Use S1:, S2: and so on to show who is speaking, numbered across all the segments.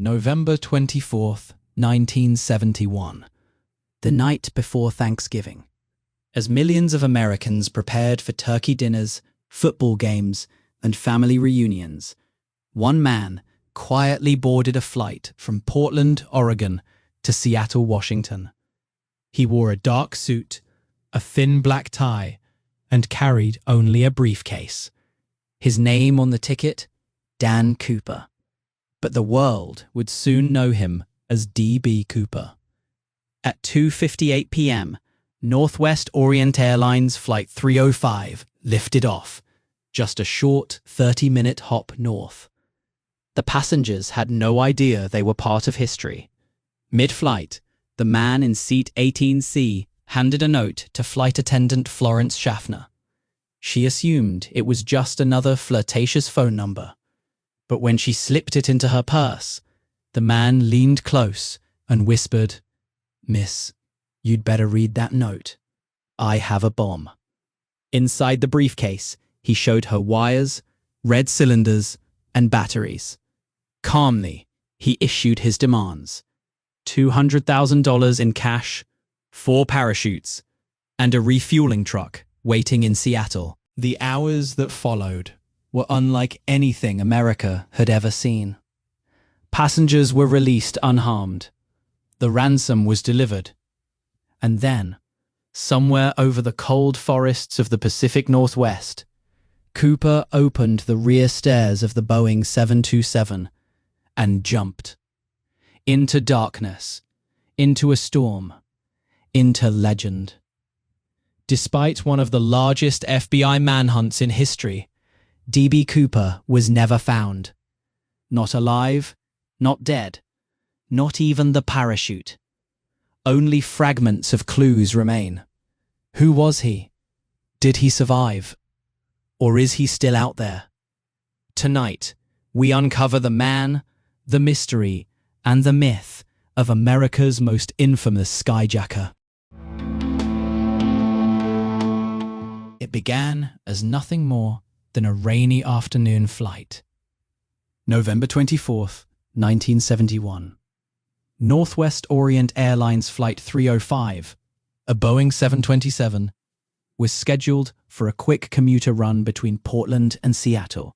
S1: November 24th, 1971. The night before Thanksgiving. As millions of Americans prepared for turkey dinners, football games, and family reunions, one man quietly boarded a flight from Portland, Oregon, to Seattle, Washington. He wore a dark suit, a thin black tie, and carried only a briefcase. His name on the ticket? Dan Cooper. But the world would soon know him as D.B. Cooper. At 2:58 p.m., Northwest Orient Airlines Flight 305 lifted off, just a short 30-minute hop north. The passengers had no idea they were part of history. Mid-flight, the man in seat 18C handed a note to flight attendant Florence Schaffner. She assumed it was just another flirtatious phone number. But when she slipped it into her purse, the man leaned close and whispered, "Miss, you'd better read that note. I have a bomb." Inside the briefcase, he showed her wires, red cylinders, and batteries. Calmly, he issued his demands: $200,000 in cash, 4 parachutes, and a refueling truck waiting in Seattle. The hours that followed were unlike anything America had ever seen. Passengers were released unharmed. The ransom was delivered. And then, somewhere over the cold forests of the Pacific Northwest, Cooper opened the rear stairs of the Boeing 727 and jumped. Into darkness, into a storm, into legend. Despite one of the largest FBI manhunts in history, D.B. Cooper was never found. Not alive, not dead, not even the parachute. Only fragments of clues remain. Who was he? Did he survive? Or is he still out there? Tonight, we uncover the man, the mystery, and the myth of America's most infamous Skyjacker. It began as nothing more than a rainy afternoon flight. November 24th, 1971. Northwest Orient Airlines Flight 305, a Boeing 727, was scheduled for a quick commuter run between Portland and Seattle.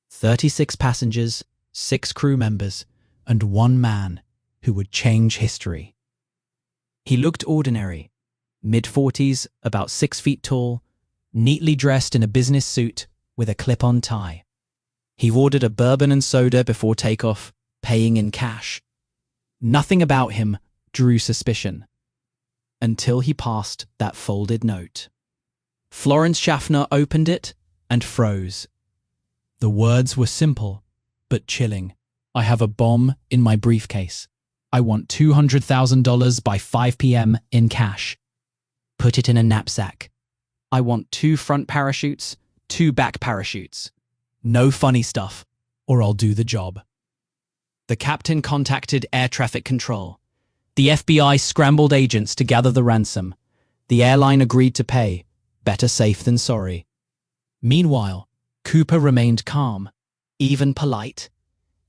S1: 36 passengers, 6 crew members, and one man who would change history. He looked ordinary, mid-40s, about 6 feet tall, neatly dressed in a business suit with a clip-on tie. He ordered a bourbon and soda before takeoff, paying in cash. Nothing about him drew suspicion, until he passed that folded note. Florence Schaffner opened it and froze. The words were simple, but chilling. "I have a bomb in my briefcase. I want $200,000 by 5 p.m. in cash. Put it in a knapsack. I want 2 front parachutes, 2 back parachutes. No funny stuff, or I'll do the job." The captain contacted air traffic control. The FBI scrambled agents to gather the ransom. The airline agreed to pay. Better safe than sorry. Meanwhile, Cooper remained calm, even polite.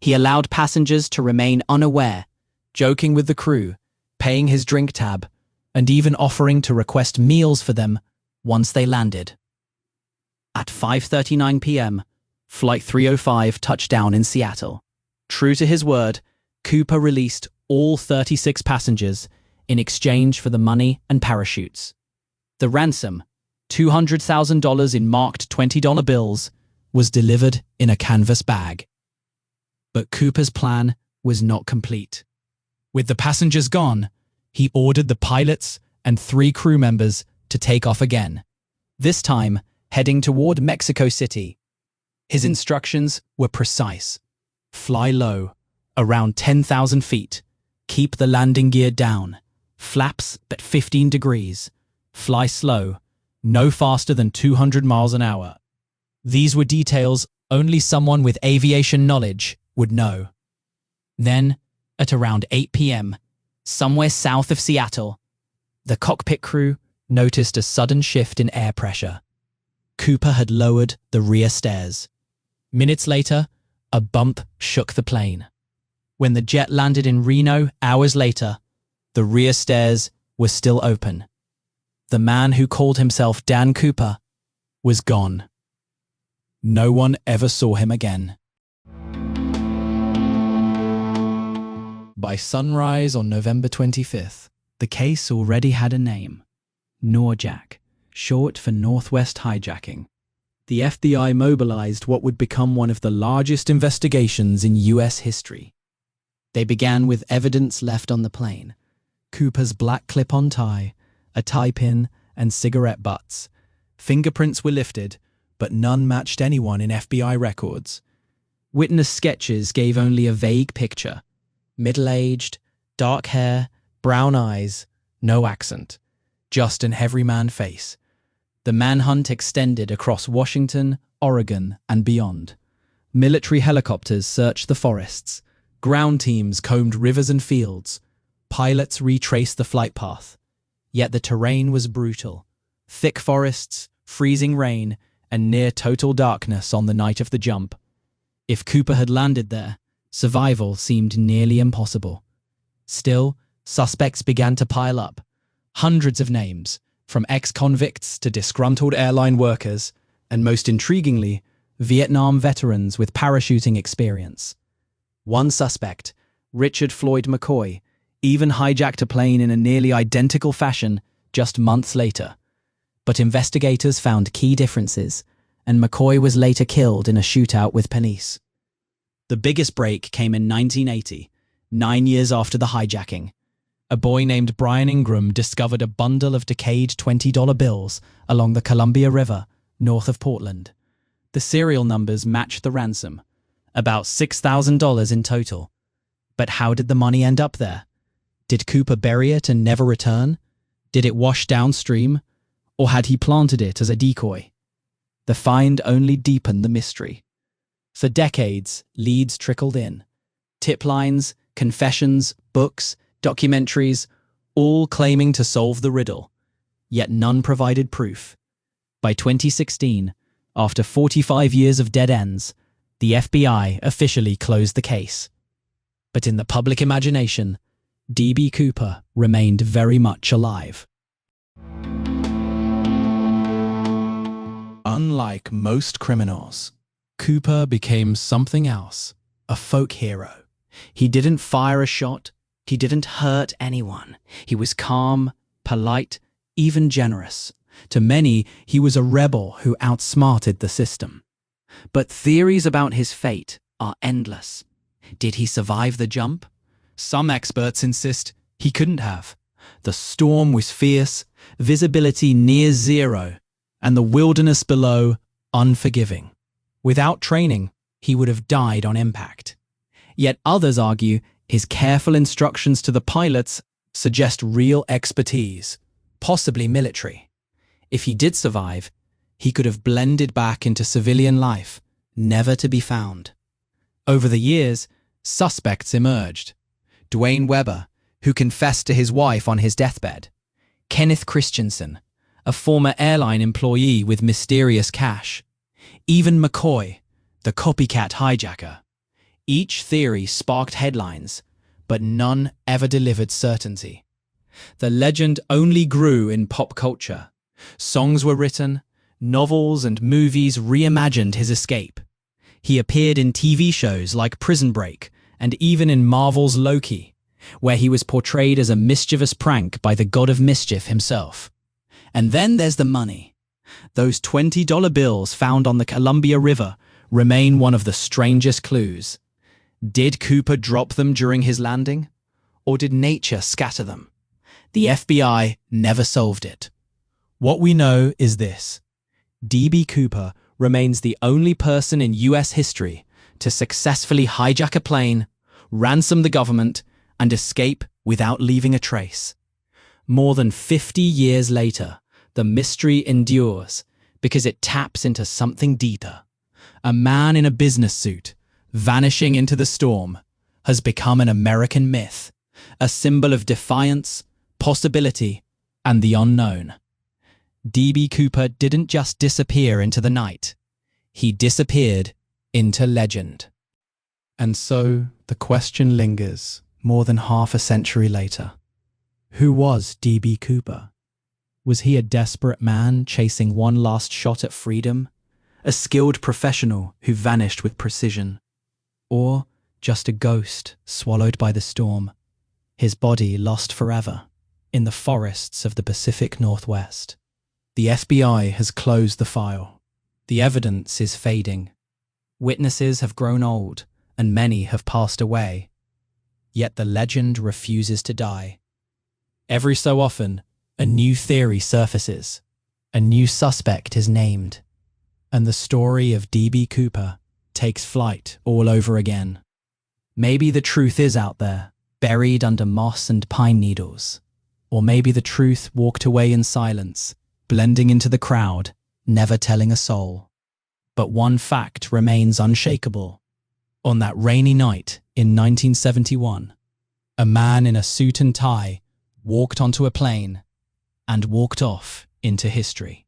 S1: He allowed passengers to remain unaware, joking with the crew, paying his drink tab, and even offering to request meals for them once they landed. At 5:39 p.m., Flight 305 touched down in Seattle. True to his word, Cooper released all 36 passengers in exchange for the money and parachutes. The ransom, $200,000 in marked $20 bills, was delivered in a canvas bag. But Cooper's plan was not complete. With the passengers gone, he ordered the pilots and 3 crew members to take off again, this time heading toward Mexico City. His instructions were precise. Fly low, around 10,000 feet. Keep the landing gear down. Flaps at 15 degrees. Fly slow, no faster than 200 miles an hour. These were details only someone with aviation knowledge would know. Then, at around 8 p.m., somewhere south of Seattle, the cockpit crew noticed a sudden shift in air pressure. Cooper had lowered the rear stairs. Minutes later, a bump shook the plane. When the jet landed in Reno hours later, the rear stairs were still open. The man who called himself Dan Cooper was gone. No one ever saw him again. By sunrise on November 25th, the case already had a name: NORJAC, short for Northwest Hijacking. The FBI mobilized what would become one of the largest investigations in U.S. history. They began with evidence left on the plane: Cooper's black clip-on tie, a tie pin, and cigarette butts. Fingerprints were lifted, but none matched anyone in FBI records. Witness sketches gave only a vague picture: middle-aged, dark hair, brown eyes, no accent, just an everyman face. The manhunt extended across Washington, Oregon, and beyond. Military helicopters searched the forests. Ground teams combed rivers and fields. Pilots retraced the flight path. Yet the terrain was brutal. Thick forests, freezing rain, and near total darkness on the night of the jump. If Cooper had landed there, survival seemed nearly impossible. Still, suspects began to pile up. Hundreds of names, from ex-convicts to disgruntled airline workers, and most intriguingly, Vietnam veterans with parachuting experience. One suspect, Richard Floyd McCoy, even hijacked a plane in a nearly identical fashion just months later. But investigators found key differences, and McCoy was later killed in a shootout with police. The biggest break came in 1980, 9 years after the hijacking. A boy named Brian Ingram discovered a bundle of decayed $20 bills along the Columbia River, north of Portland. The serial numbers matched the ransom, about $6,000 in total. But how did the money end up there? Did Cooper bury it and never return? Did it wash downstream? Or had he planted it as a decoy? The find only deepened the mystery. For decades, leads trickled in. Tip lines, confessions, books, documentaries, all claiming to solve the riddle. Yet none provided proof. By 2016, after 45 years of dead ends, the FBI officially closed the case. But in the public imagination, D.B. Cooper remained very much alive. Unlike most criminals, Cooper became something else, a folk hero. He didn't fire a shot. He didn't hurt anyone. He was calm, polite, even generous. To many, he was a rebel who outsmarted the system. But theories about his fate are endless. Did he survive the jump? Some experts insist he couldn't have. The storm was fierce, visibility near zero, and the wilderness below unforgiving. Without training, he would have died on impact. Yet others argue his careful instructions to the pilots suggest real expertise, possibly military. If he did survive, he could have blended back into civilian life, never to be found. Over the years, suspects emerged. Dwayne Webber, who confessed to his wife on his deathbed. Kenneth Christensen, a former airline employee with mysterious cash. Even McCoy, the copycat hijacker. Each theory sparked headlines, but none ever delivered certainty. The legend only grew in pop culture. Songs were written, novels and movies reimagined his escape. He appeared in TV shows like Prison Break and even in Marvel's Loki, where he was portrayed as a mischievous prank by the god of mischief himself. And then there's the money. Those $20 bills found on the Columbia River remain one of the strangest clues. Did Cooper drop them during his landing? Or did nature scatter them? The FBI never solved it. What we know is this: D.B. Cooper remains the only person in U.S. history to successfully hijack a plane, ransom the government, and escape without leaving a trace. More than 50 years later, the mystery endures because it taps into something deeper. A man in a business suit, vanishing into the storm, has become an American myth, a symbol of defiance, possibility, and the unknown. D.B. Cooper didn't just disappear into the night. He disappeared into legend. And so the question lingers more than half a century later. Who was D.B. Cooper? Was he a desperate man chasing one last shot at freedom? A skilled professional who vanished with precision? Or just a ghost swallowed by the storm, his body lost forever in the forests of the Pacific Northwest? The FBI has closed the file. The evidence is fading. Witnesses have grown old, and many have passed away. Yet the legend refuses to die. Every so often, a new theory surfaces, a new suspect is named, and the story of D.B. Cooper takes flight all over again. Maybe the truth is out there, buried under moss and pine needles. Or maybe the truth walked away in silence, blending into the crowd, never telling a soul. But one fact remains unshakable. On that rainy night in 1971, a man in a suit and tie walked onto a plane and walked off into history.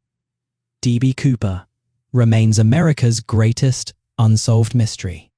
S1: D.B. Cooper remains America's greatest unsolved mystery.